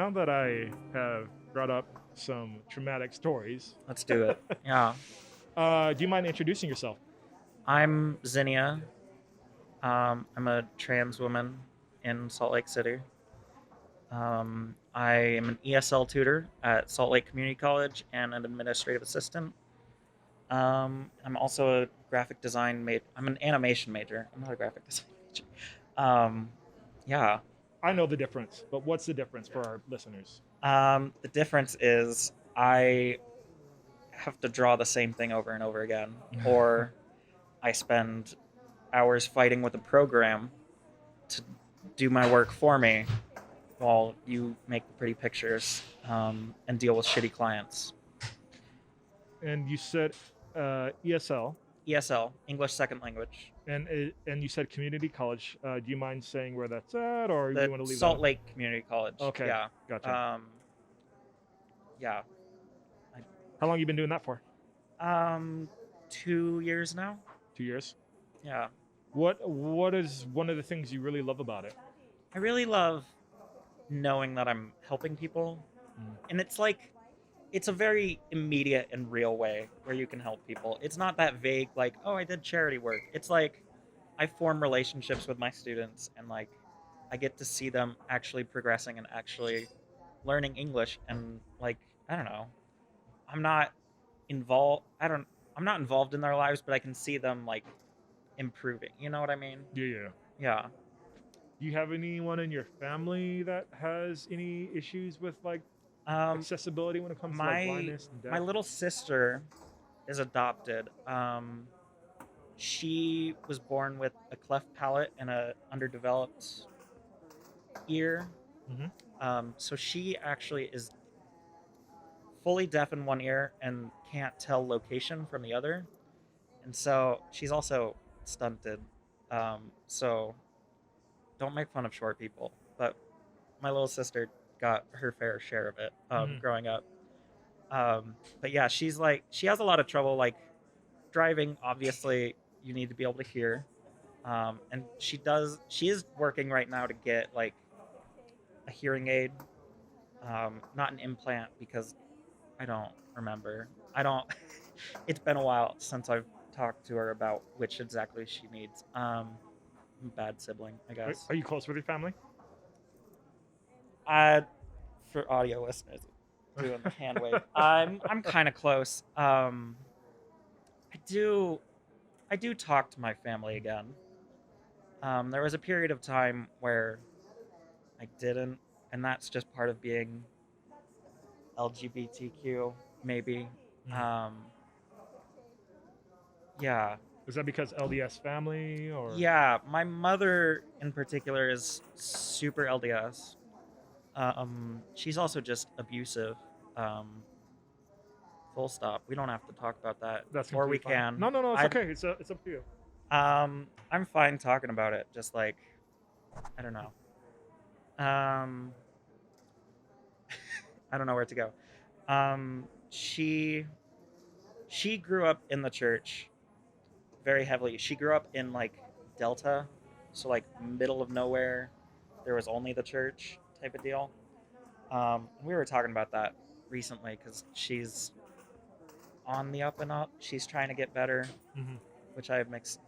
now that I have brought up some traumatic stories, Let's do it. Yeah. do you mind introducing yourself? I'm Zinnia. I'm a trans woman in Salt Lake City. I am an ESL tutor at Salt Lake Community College and an administrative assistant. I'm also a graphic design major. I'm an animation major. I'm not a graphic design major. Um, yeah. I know the difference, but what's the difference for our listeners? The difference is I have to draw the same thing over and over again, or I spend hours fighting with a program to do my work for me while you make the pretty pictures and deal with shitty clients. And you said ESL, ESL, English Second Language, and you said community college. Do you mind saying where that's at, or the you want to leave that Salt up? Lake Community College. Okay, Yeah, gotcha. um, yeah. How long you been doing that for? 2 years now. 2 years. Yeah, What is one of the things you really love about it? I really love knowing that I'm helping people, Mm. and it's like it's a very immediate and real way where you can help people. It's not that vague, like, oh, I did charity work. It's like I form relationships with my students and like I get to see them actually progressing and actually learning English and like I don't know. I'm not involved I don't I'm not involved in their lives, but I can see them like improving. You know what I mean? Yeah, yeah. Yeah. Do you have anyone in your family that has any issues with like Um accessibility when it comes to like my blindness and my death? little sister is adopted. She was born with a cleft palate and a underdeveloped ear. Mm-hmm. So she actually is fully deaf in one ear and can't tell location from the other. And so she's also stunted. So don't make fun of short people. But my little sister got her fair share of it Mm-hmm. growing up. But yeah, she has a lot of trouble like driving. Obviously, you need to be able to hear. And she is working right now to get like a hearing aid, not an implant because I don't remember. I don't. It's been a while since I've talked to her about which exactly she needs. Bad sibling, I guess. Are you close with your family? I, for audio listeners, doing the hand wave. I'm kind of close. I do talk to my family again. There was a period of time where I didn't, and that's just part of being LGBTQ, maybe. Mm. Um, yeah, Is that because LDS family or? yeah. My mother, in particular, is super LDS. She's also just abusive. Um, Full stop. We don't have to talk about that, That's or we completely fine. can. No, no, no. It's I, okay. It's up to you. I'm fine talking about it. Just like, I don't know. Um, I don't know where to go. She grew up in the church very heavily. She grew up in like Delta, so like middle of nowhere. There was only the church type of deal. We were talking about that recently because she's on the up and up. She's trying to get better, Mm-hmm. which I have mixed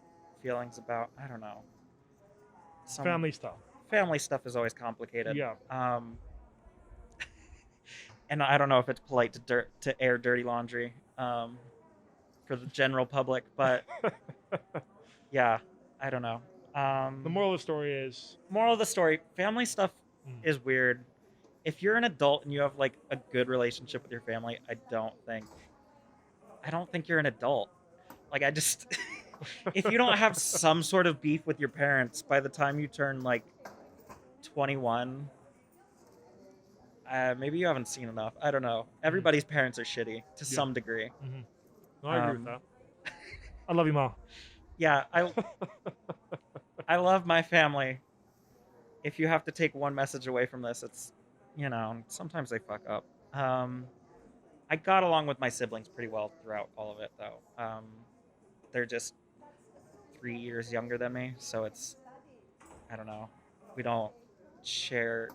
feelings about. I don't know. Some Family stuff. family stuff is always complicated. Yeah. And I don't know if it's polite to air dirty laundry for the general public, but yeah, I don't know. The moral of the story is. Moral of the story: family stuff Mm. is weird. If you're an adult and you have like a good relationship with your family, I don't think you're an adult. Like I just if you don't have some sort of beef with your parents by the time you turn like 21, maybe you haven't seen enough. I don't know. Mm. Everybody's parents are shitty to Yeah. some degree. Mm-hmm. No, I agree with Um, that. I love you, mom. yeah, I love my family. If you have to take one message away from this, it's sometimes they fuck up. I got along with my siblings pretty well throughout all of it, though. They're just 3 years younger than me, so it's I don't know. We don't share.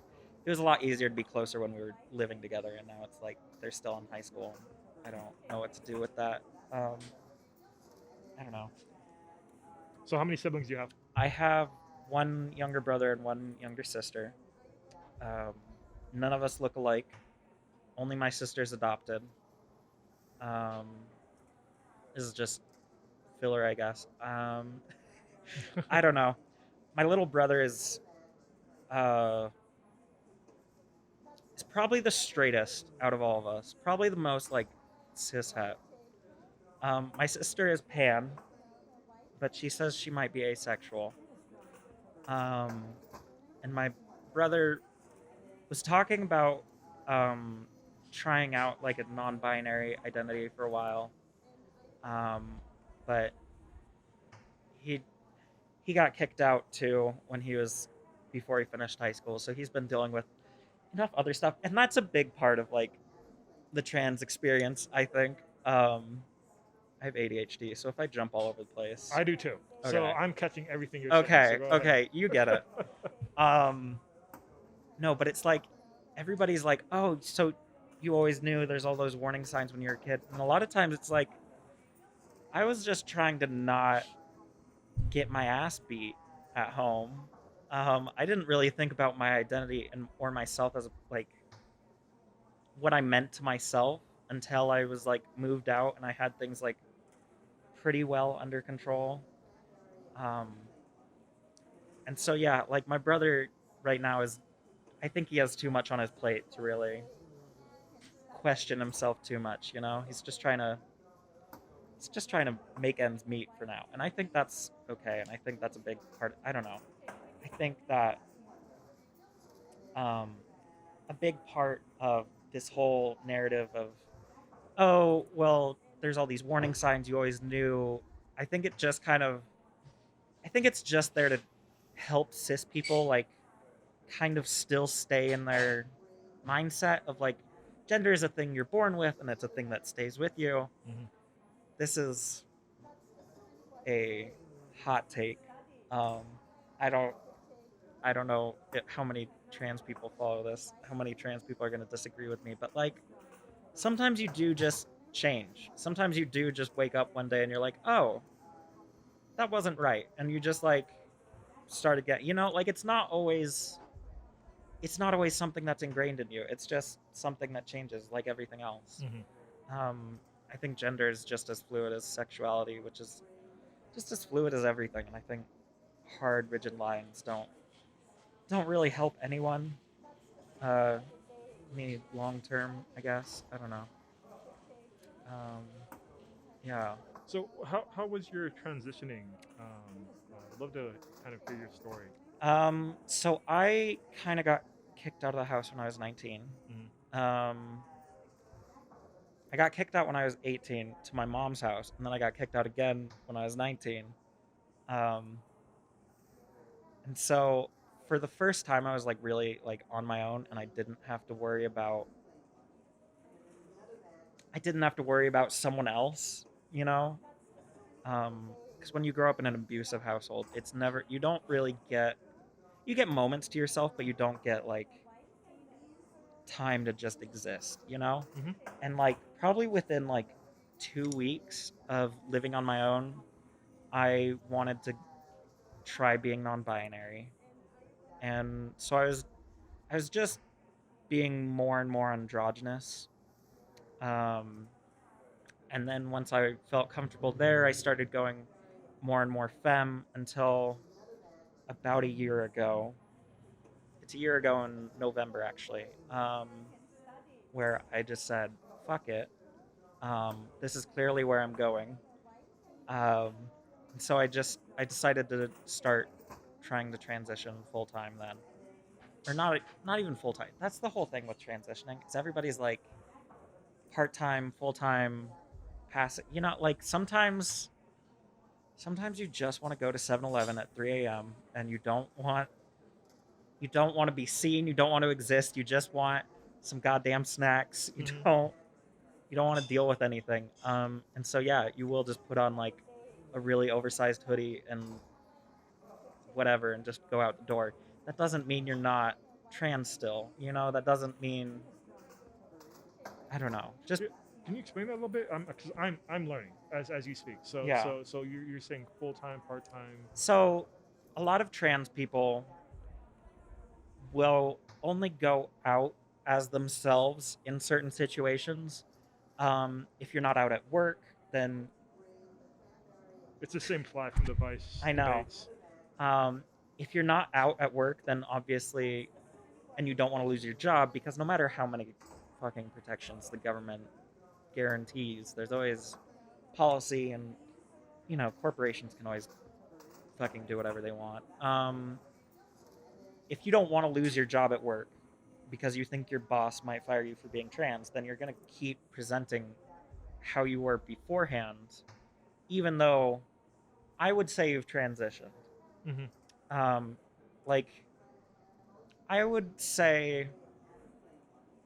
it was a lot easier to be closer when we were living together, and now it's like they're still in high school, and I don't know what to do with that. Um, I don't know. So how many siblings do you have? I have one younger brother and one younger sister. Um, None of us look alike. Only my sister's adopted. Um, this is just filler, I guess. I don't know. My little brother uh, is probably the straightest out of all of us. Probably the most like cishet. My sister is pan, but she says she might be asexual. Um, and my brother was talking about um, trying out like a non-binary identity for a while, um, but he he got kicked out too when he was before he finished high school. So he's been dealing with enough other stuff, and that's a big part of like the trans experience. I think I have ADHD, so if I jump all over the place, I do too. So okay, I'm catching everything you're saying. So okay, go ahead. okay, you get it. Um, no, but it's like everybody's like, oh, so you always knew there's all those warning signs when you're a kid, and a lot of times it's like I was just trying to not get my ass beat at home. I didn't really think about my identity and or myself as like what I meant to myself until I was like moved out and I had things like pretty well under control. Um, and so yeah, like my brother right now is, I think he has too much on his plate to really question himself too much. You know, he's just trying to make ends meet for now, and I think that's okay. And I think that's a big part. I don't know. I think that um, a big part of this whole narrative of, oh well, there's all these warning signs you always knew. I think it just kind of, I think it's just there to help cis people like kind of still stay in their mindset of like gender is a thing you're born with and it's a thing that stays with you. Mhm. This is a hot take. Um, I don't I don't know how many trans people follow this, how many trans people are going to disagree with me, but like sometimes you do just change. Sometimes you do just wake up one day and you're like, "Oh, that wasn't right." And you just like start again. You know, like it's not always something that's ingrained in you. It's just something that changes like everything else. Mhm. Um I think gender is just as fluid as sexuality, which is just as fluid as everything, and I think hard rigid lines don't really help anyone. Uh me long term, I guess. I don't know. Um yeah. So how was your transitioning? I'd love to kind of hear your story. So I kind of got kicked out of the house when I was 19. Mhm. Um, I got kicked out when I was 18 to my mom's house, and then I got kicked out again when I was 19. Um, and so for the first time, I was like really like on my own, and I didn't have to worry about someone else, you know. Because when you grow up in an abusive household, it's never, you don't really get, you get moments to yourself, but you don't get like time to just exist, you know? Mhm. And like probably within like 2 weeks of living on my own, I wanted to try being non-binary. And so I was just being more and more androgynous. Um, and then once I felt comfortable there, I started going more and more femme until about a year ago. It's a year ago in November, actually, where I just said, fuck it. This is clearly where I'm going. Um, and so I decided to start trying to transition full time then, or not even full time. That's the whole thing with transitioning. Is everybody's like part time, full time, pass. You know, like sometimes you just want to go to 7-Eleven at 3 a.m. and you don't want to be seen. You don't want to exist. You just want some goddamn snacks. Mhm. You don't want to deal with anything. And so yeah, you will just put on like a really oversized hoodie and whatever and just go out the door. That doesn't mean you're not trans still. You know, that doesn't mean, I don't know. Just Yeah, can you explain that a little bit? Because I'm learning as you speak. So yeah. so you're saying full time, part time. So a lot of trans people will only go out as themselves in certain situations. If you're not out at work, then It's the same fly from the Vice I know. debates. Um, if you're not out at work, then obviously, and you don't want to lose your job, because no matter how many fucking protections the government guarantees, there's always policy, and corporations can always fucking do whatever they want. If you don't want to lose your job at work because you think your boss might fire you for being trans, then you're going to keep presenting how you were beforehand, even though I would say you've transitioned. Mm-hmm. Um, like, I would say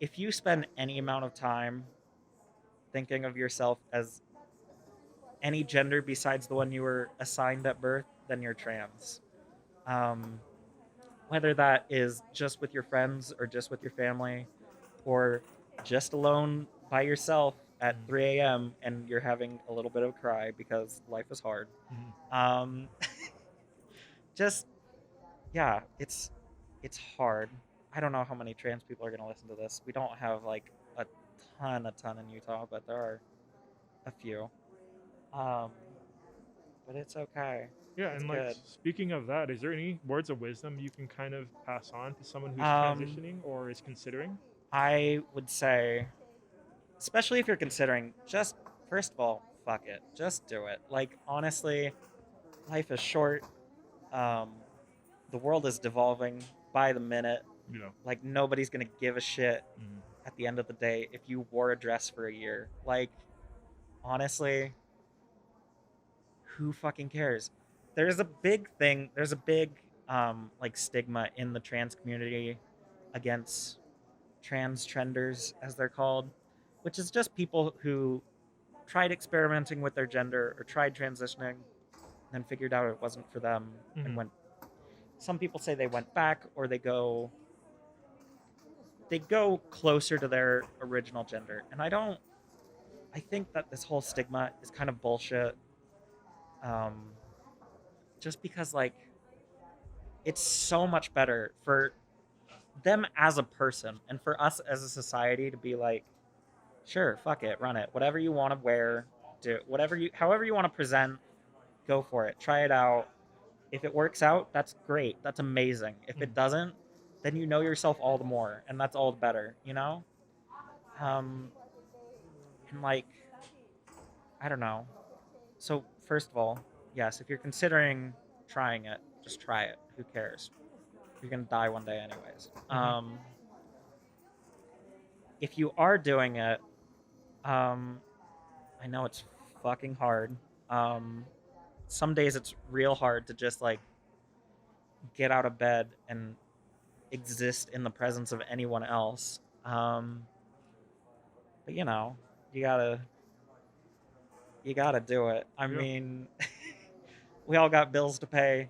if you spend any amount of time thinking of yourself as any gender besides the one you were assigned at birth, then you're trans. Um, whether that is just with your friends or just with your family or just alone by yourself at Mm-hmm. 3 a.m. and you're having a little bit of a cry because life is hard. Mm-hmm. Um, just yeah, it's hard. I don't know how many trans people are going to listen to this. We don't have like a ton in Utah, but there are a few. Um, but it's okay. Yeah, It's and like good. speaking of that, is there any words of wisdom you can kind of pass on to someone who's Um, transitioning or is considering? I would say, especially if you're considering, just first of all, fuck it, just do it. Like honestly, life is short. Um, the world is devolving by the minute. You know. Like nobody's gonna give a shit Mm-hmm. at the end of the day if you wore a dress for a year. Like honestly, who fucking cares? There's a big thing. There's a big like stigma in the trans community against transgenders, as they're called, which is just people who tried experimenting with their gender or tried transitioning, then figured out it wasn't for them and Mm-hmm. went. Some people say they went back or they go closer to their original gender, and I don't. I think that this whole stigma is kind of bullshit. Um, just because like it's so much better for them as a person and for us as a society to be like, sure, fuck it, run it, whatever you want to wear, do whatever you, however you want to present, go for it, try it out. If it works out, that's great, that's amazing. If Mm-hmm. it doesn't, then you know yourself all the more, and that's all the better, um and like, I don't know. So first of all, yes, if you're considering trying it, just try it. Who cares? You're gonna die one day anyways. Mm-hmm. If you are doing it, um, I know it's fucking hard. Um, some days it's real hard to just like get out of bed and exist in the presence of anyone else. But you gotta you gotta do it. I Yeah. mean, we all got bills to pay.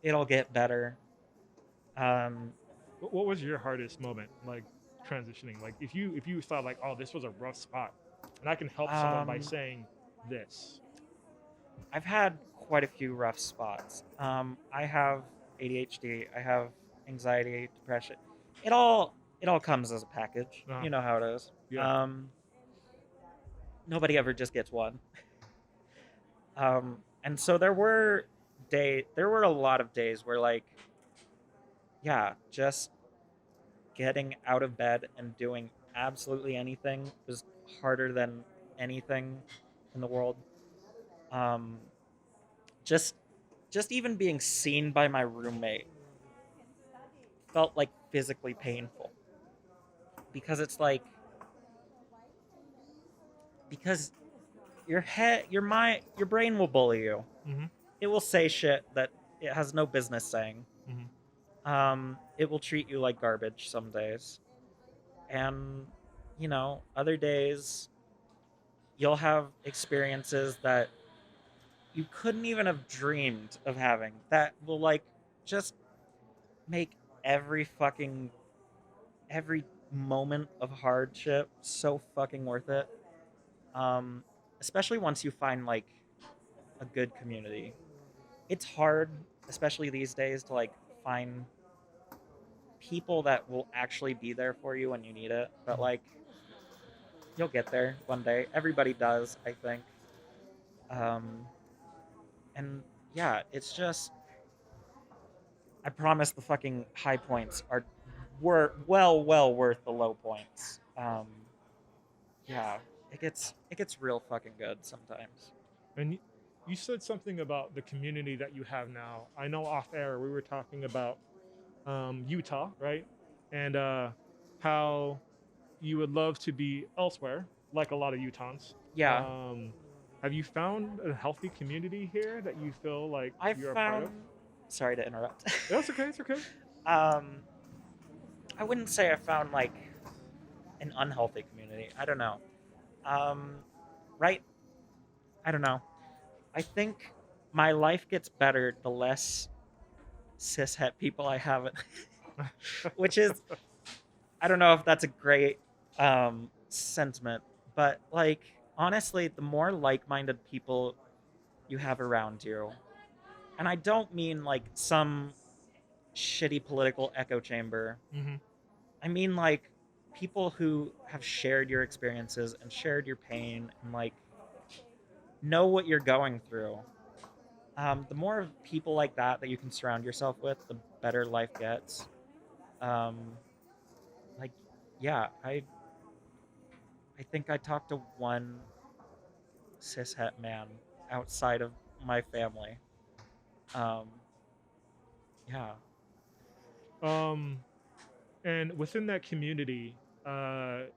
It'll get better. Um, What was your hardest moment, like transitioning? Like if you thought like, oh, this was a rough spot, and I can help someone by um, saying this. I've had quite a few rough spots. I have ADHD. I have anxiety, depression. It all comes as a package. Uh, You know how it is. yeah. Nobody ever just gets one. And so there were a lot of days where like, yeah, just getting out of bed and doing absolutely anything was harder than anything in the world. Um, just just even being seen by my roommate felt like physically painful, because it's like, because your brain will bully you. Mm-hmm. It will say shit that it has no business saying. Mm-hmm. It will treat you like garbage some days, and other days you'll have experiences that you couldn't even have dreamed of having that will like just make every fucking every moment of hardship so fucking worth it. Um, Especially once you find like a good community. It's hard, especially these days, to like find people that will actually be there for you when you need it. But Mhm. like you'll get there one day. Everybody does, I think. Um, and yeah, it's just I promise the fucking high points are well worth the low points. Yeah, it gets real fucking good sometimes. And you said something about the community that you have now. I know off air we were talking about Utah, right? And how you would love to be elsewhere, like a lot of Utahns. Yeah, Um, have you found a healthy community here that you feel like I you're a part found. of? Sorry to interrupt. That's okay. It's okay. um, I wouldn't say I found like an unhealthy community. I don't know. Um, right? I don't know. I think my life gets better the less cishet people I have, which is I don't know if that's a great sentiment, but like honestly, the more like-minded people you have around you, and I don't mean like some shitty political echo chamber. Hmm. I mean like people who have shared your experiences and shared your pain and like know what you're going through. The more people like that you can surround yourself with, the better life gets. Um, like, yeah, I think I talked to one cishet man outside of my family. Um, yeah. Um, and within that community,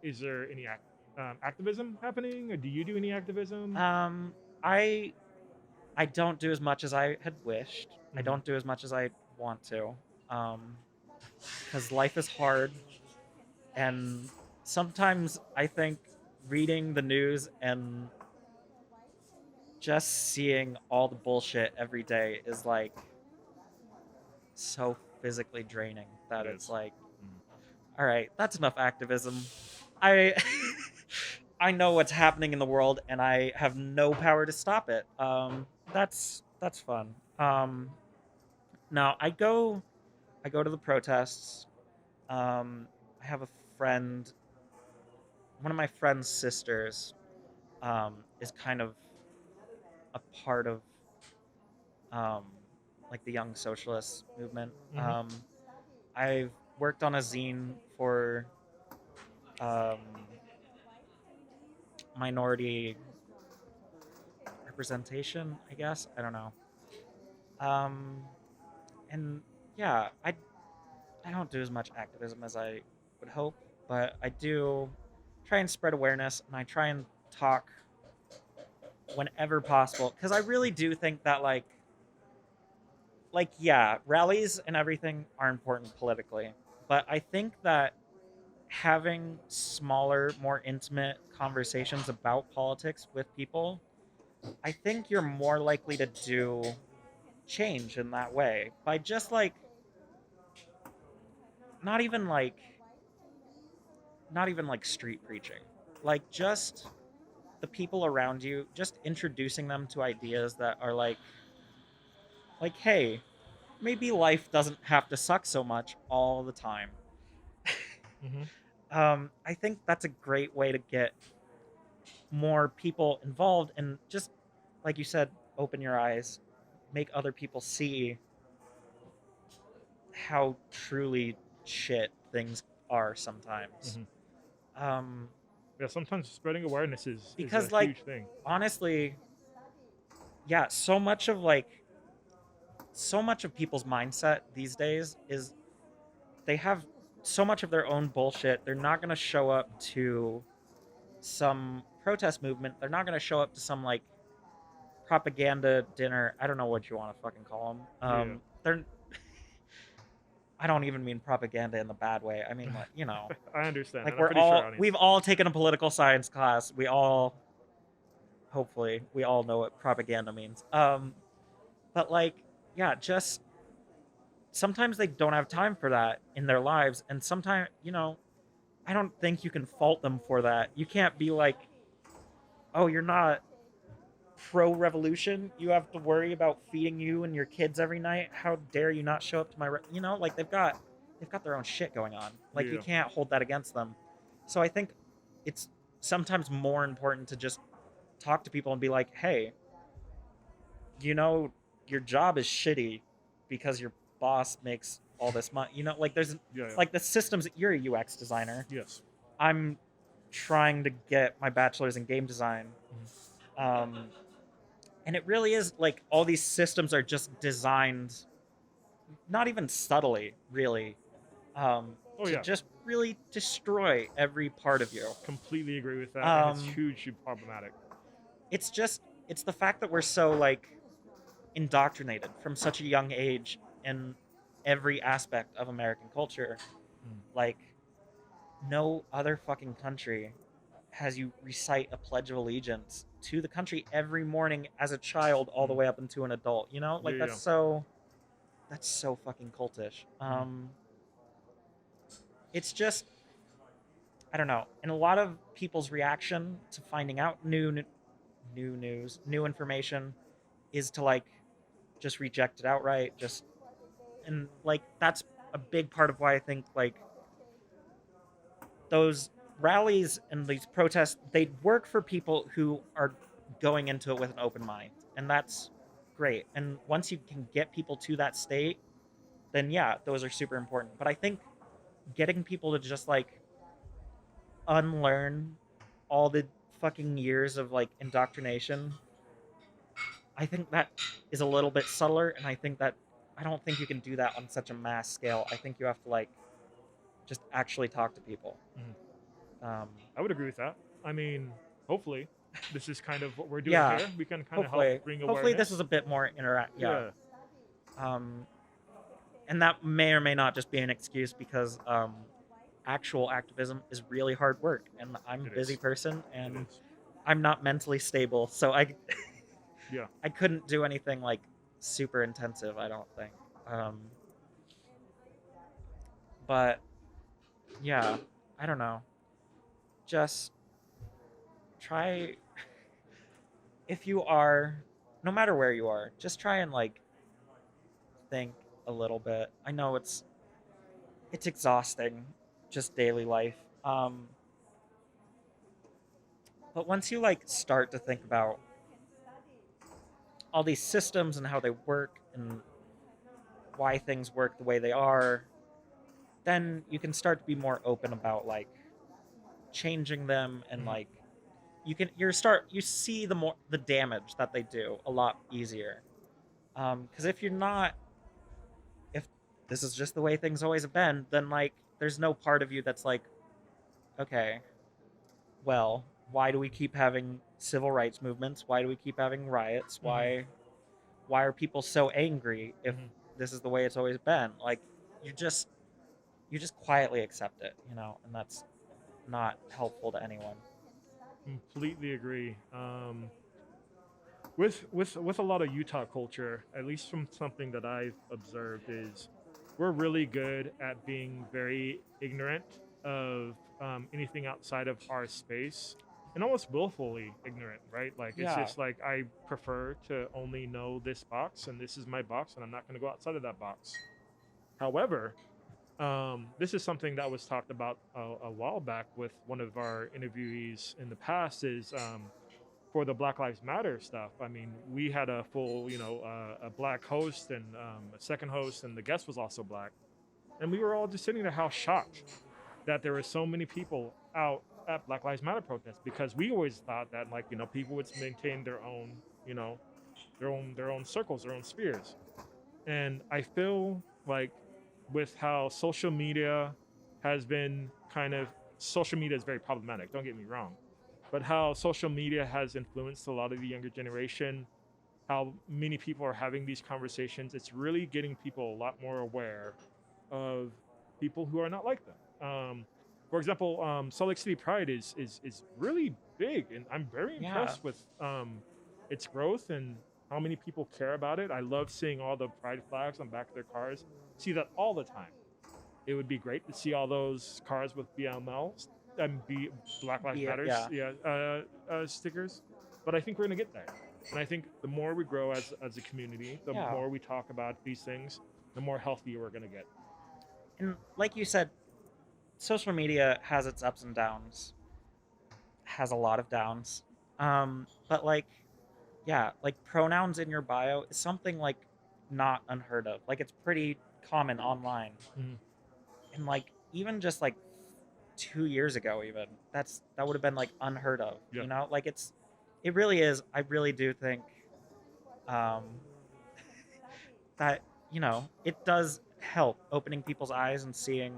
is there any activism happening, or do you do any activism? Um, I I don't do as much as I had wished. I Hmm. don't do as much as I want to. Um, because life is hard, and sometimes I think reading the news and just seeing all the bullshit every day is like so physically draining that It it's is. like, Mm. all right, that's enough activism. I I know what's happening in the world and I have no power to stop it. That's fun. Now I go to the protests. I have a friend, one of my friend's sisters, is kind of a part of um, like the Young Socialist movement. Hmm. I've worked on a zine for um, minority representation, I guess. I don't know. Um, and yeah, I don't do as much activism as I would hope, but I do try and spread awareness, and I try and talk whenever possible because I really do think that yeah, rallies and everything are important politically, but I think that having smaller, more intimate conversations about politics with people, I think you're more likely to do change in that way by just like not even like not even like street preaching. Like just the people around you, just introducing them to ideas that are like hey, maybe life doesn't have to suck so much all the time. Hmm. I think that's a great way to get more people involved and just like you said, open your eyes, make other people see how truly shit things are sometimes. Hmm. Um, Yeah, sometimes spreading awareness is a because like huge thing. honestly, yeah, so much of people's mindset these days is they have so much of their own bullshit. They're not going to show up to some protest movement. They're not going to show up to some like propaganda dinner. I don't know what you want to fucking call them. Yeah. They're I don't even mean propaganda in the bad way. I mean like, I understand, like and I'm pretty sure our audience we've does. all taken a political science class. We all hopefully we all know what propaganda means. But like yeah, just sometimes they don't have time for that in their lives, and sometimes, I don't think you can fault them for that. You can't be like, oh, you're not pro revolution. You have to worry about feeding you and your kids every night. How dare you not show up to my like they've got their own shit going on. Like you Yeah. can't hold that against them. So I think it's sometimes more important to just talk to people and be like, "Hey, you know your job is shitty because your boss makes all this money." Like there's Yeah. Yeah. like the systems. You're a UX designer. Yes. I'm trying to get my bachelor's in game design. Mhm. Um, and it really is like all these systems are just designed not even subtly, really, Oh to yeah. just really destroy every part of you. Completely agree with that, and it's Um, hugely problematic. it's the fact that we're so like indoctrinated from such a young age in every aspect of American culture. Mm. Like no other fucking country has you recite a pledge of allegiance to the country every morning as a child all the Mm. way up into an adult. Yeah. Like Yeah. that's so fucking cultish. Mm. It's just I don't know. And a lot of people's reaction to finding out new news, new information is to like just reject it outright, just and like that's a big part of why I think like those rallies and these protests they work for people who are going into it with an open mind. And that's great. And once you can get people to that state, then yeah, those are super important. But I think getting people to just like unlearn all the fucking years of like indoctrination, I think that is a little bit subtler, and I don't think you can do that on such a mass scale. I think you have to like just actually talk to people. Mhm. Um, I would agree with that. I mean, hopefully, this is kind of what we're doing yeah, here. We can kind of help hopefully, bring this is awareness. a bit more interact. Yeah, Yeah. um, and that may or may not just be an excuse because actual activism is really hard work, and I'm a It busy is. person, It and is. I'm not mentally stable, so I Yeah. I couldn't do anything like super intensive. I don't think. Um, but yeah, I don't know. Just try if you are, no matter where you are, just try and like think a little bit. I know it's exhausting, just daily life. But once you like start to think about all these systems and how they work and why things work the way they are, then you can start to be more open about like changing them and Mhm. like you see the damage that they do a lot easier. Because if you're not if this is just the way things always have been, then like there's no part of you that's like, okay, well, why do we keep having civil rights movements? Why do we keep having riots? Mhm. Why are people so angry if Mhm. this is the way it's always been? Like you just you just quietly accept it, and that's not helpful to anyone. Completely agree. With a lot of Utah culture, at least from something that I've observed, is we're really good at being very ignorant of anything outside of our space, and almost willfully ignorant, right? Like it's Yeah. just like I prefer to only know this box, and this is my box, and I'm not going to go outside of that box. However, this is something that was talked about a while back with one of our interviewees in the past. Is for the Black Lives Matter stuff. I mean, we had a full, a black host and a second host, and the guest was also black, and we were all just sitting there, how shocked that there were so many people out at Black Lives Matter protests, because we always thought that, like, people would maintain their own, you know, their own circles, their own spheres. And I feel like with how social media is very problematic, don't get me wrong, but how social media has influenced a lot of the younger generation, how many people are having these conversations, it's really getting people a lot more aware of people who are not like them. For example, Salt Lake City Pride is really big, and I'm very Yeah. impressed with its growth and how many people care about it. I love seeing all the pride flags on the back of their cars. see that all the time. It would be great to see all those cars with BLMLs and Black Lives Matters, Yeah. stickers. But I think we're gonna get there. And I think the more we grow as a community, the Yeah. more we talk about these things, the more healthier we're gonna get. And like you said, social media has its ups and downs. Has a lot of downs. But like, yeah, like pronouns in your bio is something like not unheard of. Like it's pretty common online. Mhm. And like even just like 2 years ago, even that would have been like unheard of. Yeah. You know, like it really is. I really do think um, that it does help opening people's eyes and seeing.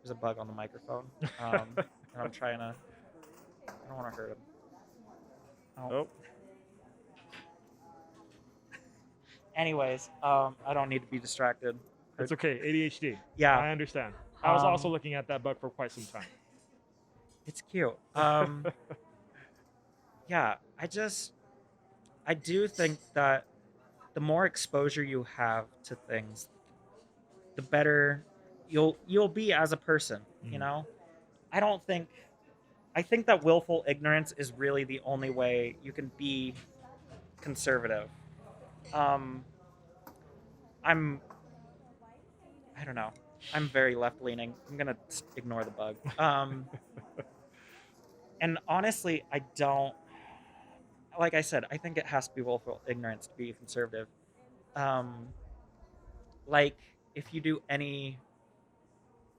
There's a bug on the microphone, and I'm trying to. I don't want to hurt him. Oh. Oh, Anyways, I don't need to be distracted. it's okay. ADHD. Yeah. I understand. I was also Um, looking at that bug for quite some time. It's cute. Yeah, I do think that the more exposure you have to things, the better you'll be as a person, you Mhm. know? I don't think I think that willful ignorance is really the only way you can be conservative. Um I'm I don't know. I'm very left leaning. I'm going to ignore the bug. And honestly, I don't like I said, I think it has to be willful ignorance to be conservative. Um like if you do any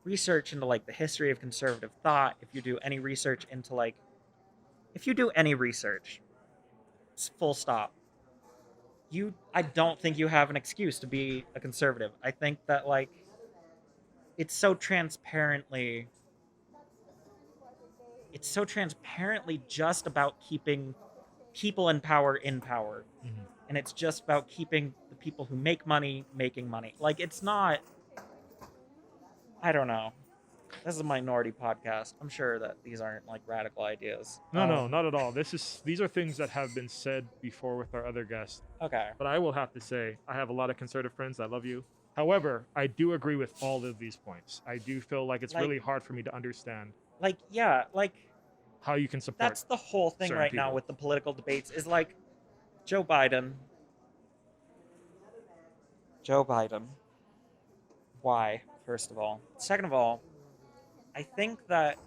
research into like the history of conservative thought, if you do any research into like if you do any research, full stop, I don't think you have an excuse to be a conservative. I think that like it's so transparently just about keeping people in power. Mhm. And it's just about keeping the people who make money making money. Like it's not I don't know. This is a minority podcast. I'm sure that these aren't like radical ideas. No, not at all. These are things that have been said before with our other guests. Okay. But I will have to say, I have a lot of conservative friends. I love you. However, I do agree with all of these points. I do feel like it's Like- really hard for me to understand Like yeah, like how you can support. that's the whole thing certain right now people. with the political debates is like Joe Biden. Why, first of all? Second of all, I think that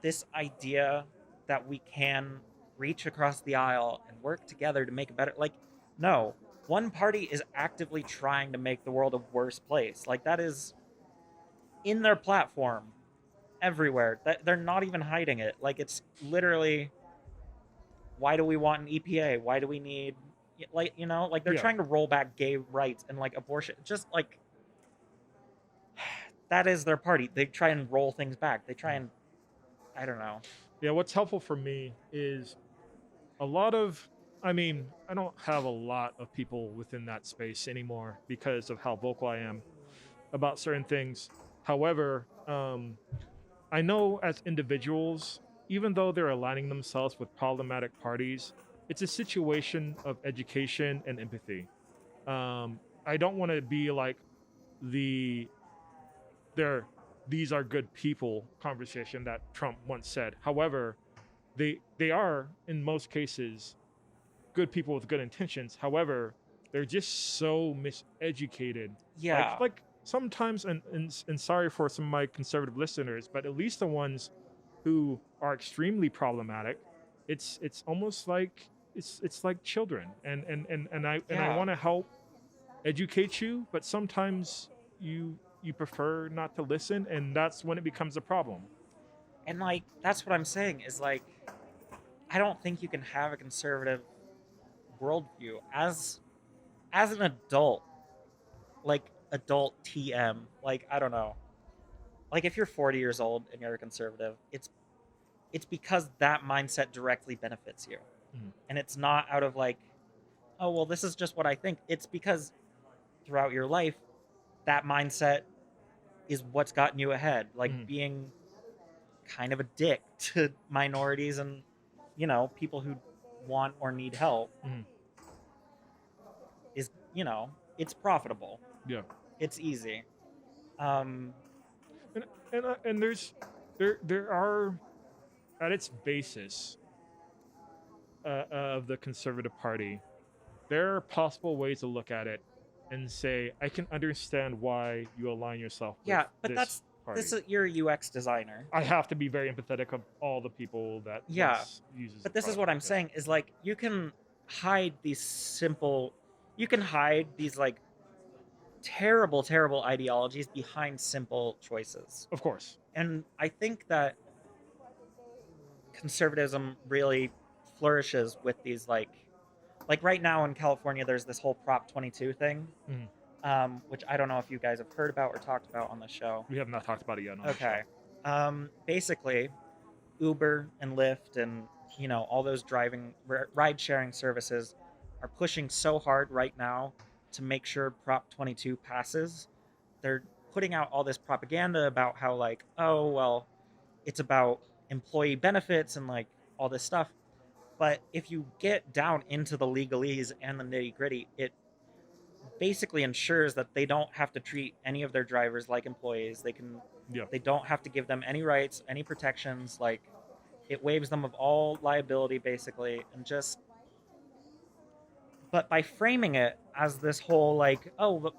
this idea that we can reach across the aisle and work together to make a better no, one party is actively trying to make the world a worse place. Like that is in their platform everywhere. That they're not even hiding it. Like it's literally why do we want an EPA? Why do we need like they're Yeah. trying to roll back gay rights and like abortion. Just like that is their party. They try and roll things back. They try and I don't know. Yeah, what's helpful for me is a lot of, I mean, I don't have a lot of people within that space anymore because of how vocal I am about certain things. However, I know as individuals, even though they're aligning themselves with problematic parties, it's a situation of education and empathy. I don't want to be like the they're these are good people conversation that Trump once said. However, they are in most cases good people with good intentions. However, they're just so miseducated. Yeah. Like sometimes, and sorry for some of my conservative listeners, but at least the ones who are extremely problematic, it's almost like it's like children, and I want to help educate you, but sometimes you prefer not to listen, and that's when it becomes a problem. And like that's what I'm saying is like I don't think you can have a conservative worldview as an adult, like adult TM. Like I don't know. Like if you're 40 years old and you're a conservative, it's because that mindset directly benefits you. Mhm. And it's not out of like, oh well, this is just what I think. It's because throughout your life, that mindset is what's gotten you ahead. Like Mhm. being kind of a dick to minorities and people who want or need help Mhm. is it's profitable, Yeah. it's easy. Um, and and there are at its basis of the Conservative Party, there are possible ways to look at it and say, I can understand why you align yourself with yeah, but this this party. is you're a UX designer. I have to be very empathetic of all the people that Yeah, this uses the but this is product. what I'm Yeah. saying is like hide these you can hide these like terrible ideologies behind simple choices. Of course. And I think that conservatism really flourishes with these like right now in California there's this whole Prop 22 thing, Mhm. which I don't know if you guys have heard about or talked about on the show. We have not talked about it yet on the show. Okay. Basically, Uber and Lyft and all those ride sharing services are pushing so hard right now to make sure Prop 22 passes. They're putting out all this propaganda about how like, oh well, it's about employee benefits and like all this stuff. But if you get down into the legalese and the nitty gritty, it basically ensures that they don't have to treat any of their drivers like employees. Yeah. They don't have to give them any rights, any protections. Like it waives them of all liability basically, and just but by framing it as this whole like, oh, but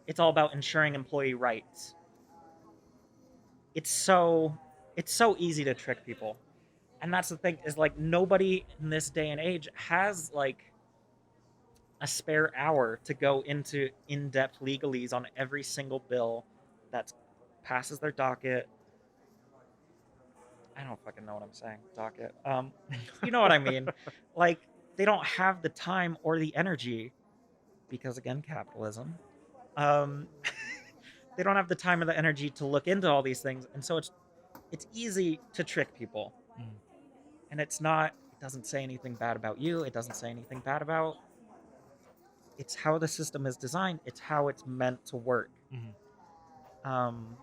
it's all about ensuring employee rights. It's so it's so easy to trick people. And that's the thing is like nobody in this day and age has like a spare hour to go into in-depth legalese on every single bill that passes their docket. I don't fucking know what I'm saying. Docket. You know what I mean? Like they don't have the time or the energy because again, capitalism. Um, they don't have the time or the energy to look into all these things, and so it's easy to trick people. Mhm. And it's not. It doesn't say anything bad about you. It doesn't say anything bad about. It's how the system is designed. It's how it's meant to work. Mhm. Um,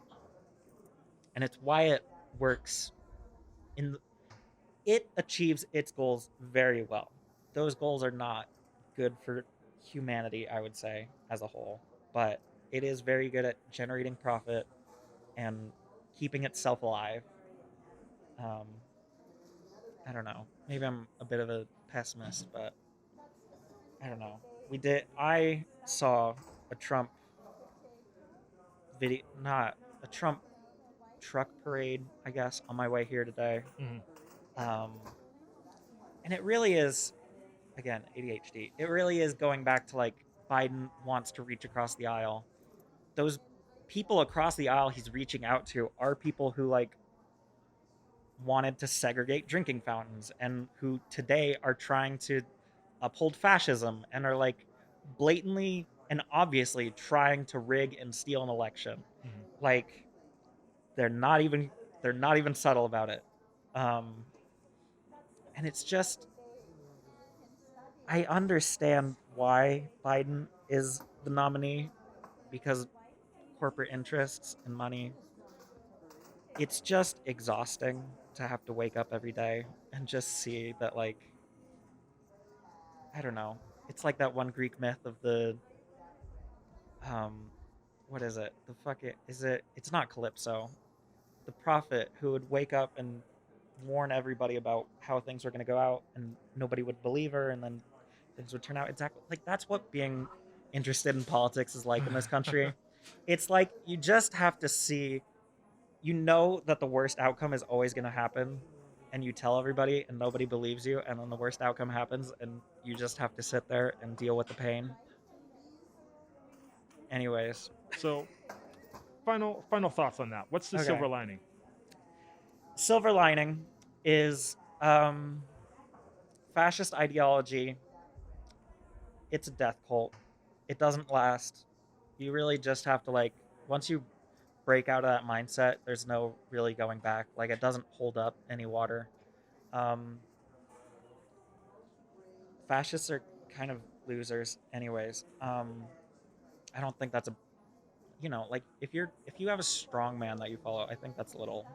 and it's why it works in it achieves its goals very well. Those goals are not good for humanity, I would say, as a whole, but it is very good at generating profit and keeping itself alive. Um, I don't know. Maybe I'm a bit of a pessimist, but I don't know. I saw a Trump video, not a Trump truck parade, I guess, on my way here today. Mhm. Um, and it really is, again, ADHD. It really is going back to like Biden wants to reach across the aisle. Those people across the aisle he's reaching out to are people who like wanted to segregate drinking fountains and who today are trying to uphold fascism and are like blatantly and obviously trying to rig and steal an election. Mhm. Like they're not even they're not even subtle about it. Um, and it's just I understand why Biden is the nominee because corporate interests and money. It's just exhausting to have to wake up every day and just see that like I don't know. It's like that one Greek myth of the um what is it? The fuck it is it it's not Calypso. The prophet who would wake up and warn everybody about how things were going to go out and nobody would believe her and then things would turn out exactly like that's what being interested in politics is like in this country. It's like you just have to see that the worst outcome is always going to happen and you tell everybody and nobody believes you and then the worst outcome happens and you just have to sit there and deal with the pain. Anyways, So, final thoughts on that. What's the okay. silver lining? Silver lining is fascist ideology. It's a death cult. It doesn't last. You really just have to like once you break out of that mindset, there's no really going back. Like it doesn't hold up any water. Um, Fascists are kind of losers, anyways. I don't think that's a like if you have a strong man that you follow, I think that's a little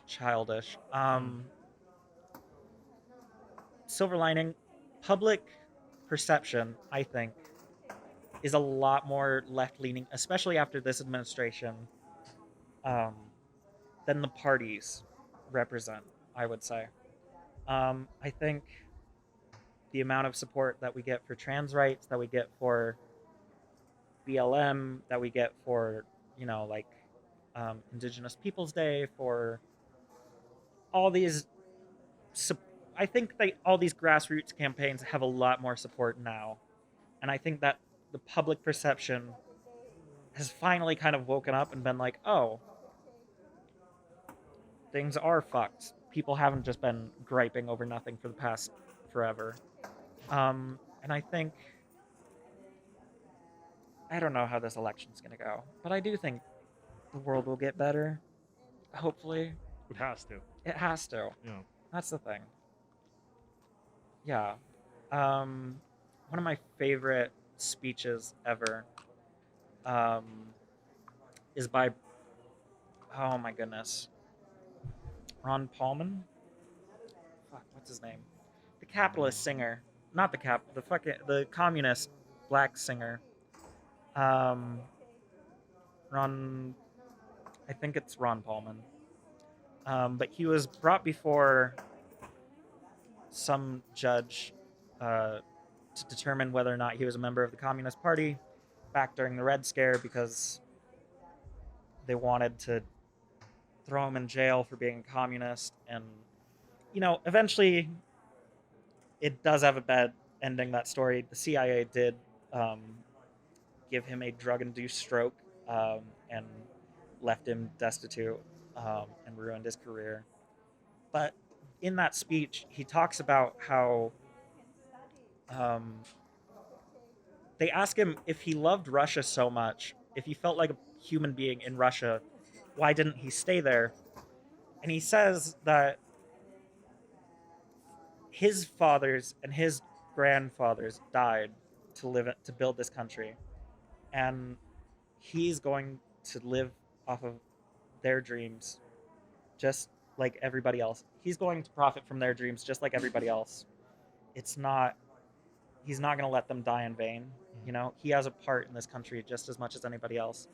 childish. Mm. Silver lining, public perception, I think, is a lot more left leaning, especially after this administration, um, than the parties represent, I would say. I think the amount of support that we get for trans rights, that we get for BLM, that we get for, like Indigenous Peoples Day, for all these, I think all these grassroots campaigns have a lot more support now. And I think that the public perception has finally kind of woken up and been like, oh, things are fucked. People haven't just been griping over nothing for the past forever. And I think, I don't know how this election's going to go, but I do think the world will get better. Hopefully. It has to. It has to. Yeah. That's the thing. Yeah. One of my favorite speeches ever um, is by, oh my goodness, Ron Paulman. Fuck, what's his name? The capitalist singer, not the communist black singer. Um, Ron, I think it's Ron Paulman. But he was brought before some judge to determine whether or not he was a member of the Communist Party back during the Red Scare, because they wanted to throw him in jail for being a communist. And, eventually it does have a bad ending, that story. The CIA did give him a drug-induced stroke, and left him destitute, and ruined his career. But in that speech, he talks about how um, they ask him if he loved Russia so much, if he felt like a human being in Russia, why didn't he stay there? And he says that his fathers and his grandfathers died to build this country, and he's going to live off of their dreams just like everybody else. He's going to profit from their dreams just like everybody else. He's not going to let them die in vain. He has a part in this country just as much as anybody else.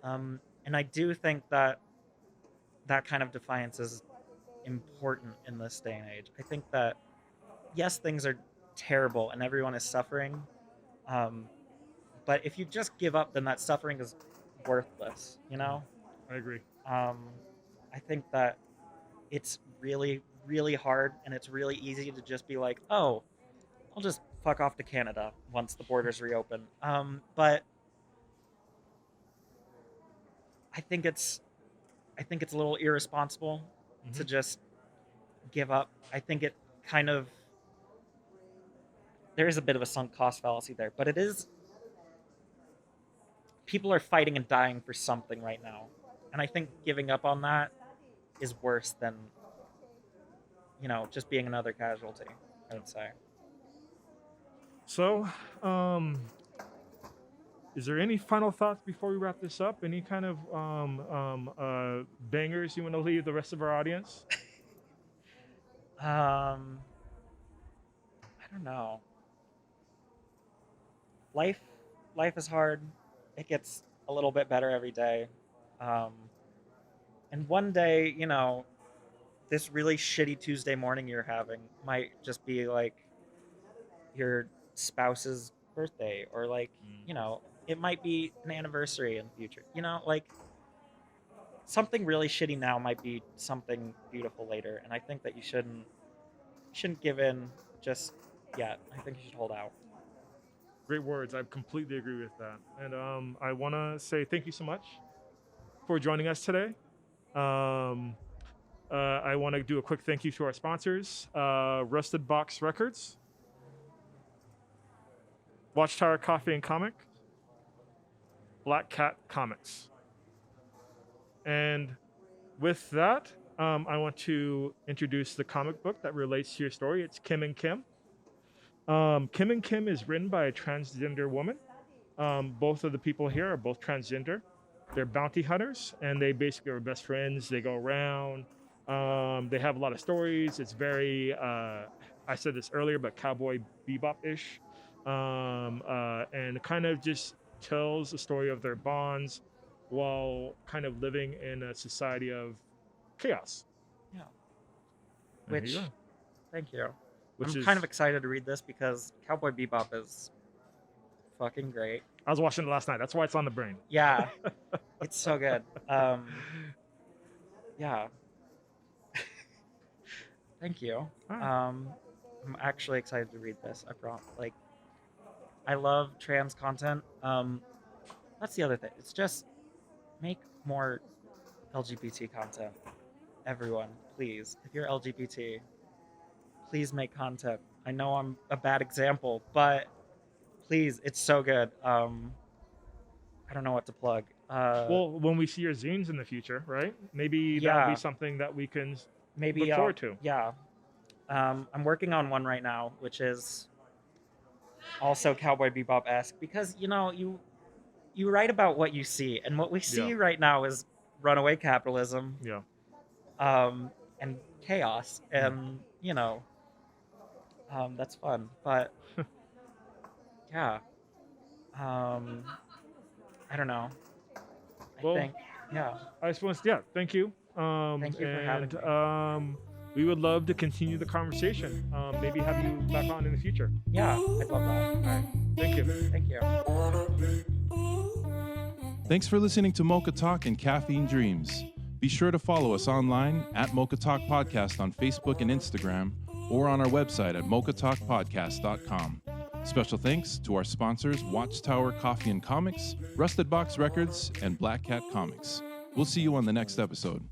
And I do think that kind of defiance is important in this day and age. I think that, yes, things are terrible and everyone is suffering. But if you just give up, then that suffering is worthless, I agree. I think that it's really, really hard, and it's really easy to just be like, oh, I'll just fuck off to Canada once the borders reopen. But I think it's a little irresponsible to just give up. I think it kind of, there is a bit of a sunk cost fallacy there, but it is, people are fighting and dying for something right now. And I think giving up on that is worse than, just being another casualty, I would say. So, is there any final thoughts before we wrap this up? Any kind of bangers you want to leave the rest of our audience? I don't know. Life is hard. It gets a little bit better every day. And one day, this really shitty Tuesday morning you're having might just be like your spouse's birthday, or like, it might be an anniversary in the future. Like, something really shitty now might be something beautiful later, and I think that you shouldn't give in just yet. I think you should hold out. Great words. I completely agree with that. And I want to say thank you so much for joining us today. I want to do a quick thank you to our sponsors, Rusted Box Records, Watchtower Coffee and Comic, Black Cat Comics. And with that, I want to introduce the comic book that relates to your story. It's Kim and Kim. Kim and Kim is written by a transgender woman. Both of the people here are both transgender. They're bounty hunters, and they basically are best friends. They go around. They have a lot of stories. It's very, I said this earlier, but Cowboy Bebop-ish. and kind of just tells the story of their bonds while kind of living in a society of chaos. Yeah. And here Which, you go. thank you. Which I'm is, kind of excited to read this because Cowboy Bebop is fucking great. I was watching it last night. That's why it's on the brain. Yeah, it's so good. Yeah. Thank you. Ah, I'm actually excited to read this. I love trans content. That's the other thing. It's just make more LGBT content. Everyone, please. If you're LGBT, please make content. I know I'm a bad example, but please, it's so good. I don't know what to plug. well, when we see your zines in the future, right? Maybe that'll be Yeah, something that we can maybe look forward to. yeah. I'm working on one right now, which is also Cowboy Bebop-esque because you write about what you see, and what we Yeah, see right now is runaway capitalism, yeah. and chaos, Mm. and that's fun. But yeah, I don't know. I Well, think yeah. I suppose, yeah, thank you. Thank you for having me. We would love to continue the conversation. Maybe have you back on in the future. Yeah, I'd love that. All right. Thank you. Thank you. Thanks for listening to MOCHA Talk and Caffeine Dreams. Be sure to follow us online at MOCHA Talk Podcast on Facebook and Instagram, or on our website at mochatalkpodcast.com. Special thanks to our sponsors Watchtower Coffee and Comics, Rusted Box Records, and Black Cat Comics. We'll see you on the next episode.